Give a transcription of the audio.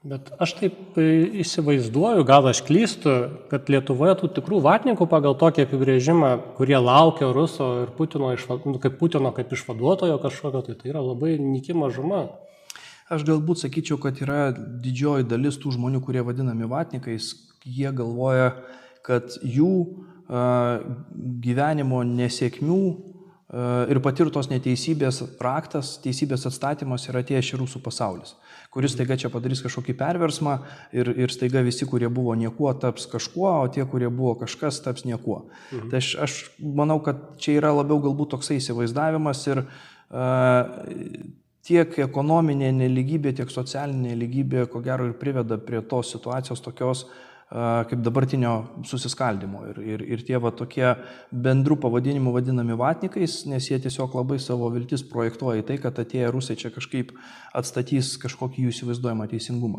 Bet aš taip įsivaizduoju, gal aš klystu, kad Lietuvoje tų tikrų vatnikų pagal tokį apibrėžimą, kurie laukia Ruso ir Putino, kaip išvaduotojo kažkokio, tai yra labai nyki mažuma. Aš galbūt sakyčiau, kad yra didžioji dalis tų žmonių, kurie vadinami vatnikais, jie galvoja, kad jų gyvenimo nesėkmių ir patirtos neteisybės raktas, teisybės atstatymas yra atėjęs iš Rusų pasaulis, kuris staiga čia padarys kažkokį perversmą ir staiga visi, kurie buvo niekuo, taps kažkuo, o tie, kurie buvo kažkas, taps niekuo. Tai aš manau, kad čia yra labiau galbūt toksai įsivaizdavimas ir tiek ekonominė nelygybė, tiek socialinė nelygybė, ko gero, ir priveda prie tos situacijos tokios kaip dabartinio susiskaldimo. Ir tie tokie bendrų pavadinimų vadinami vatnikais, nes jie tiesiog labai savo viltis projektuoja į tai, kad atėję rusai čia kažkaip atstatys kažkokį jų įsivaizduojamą teisingumą.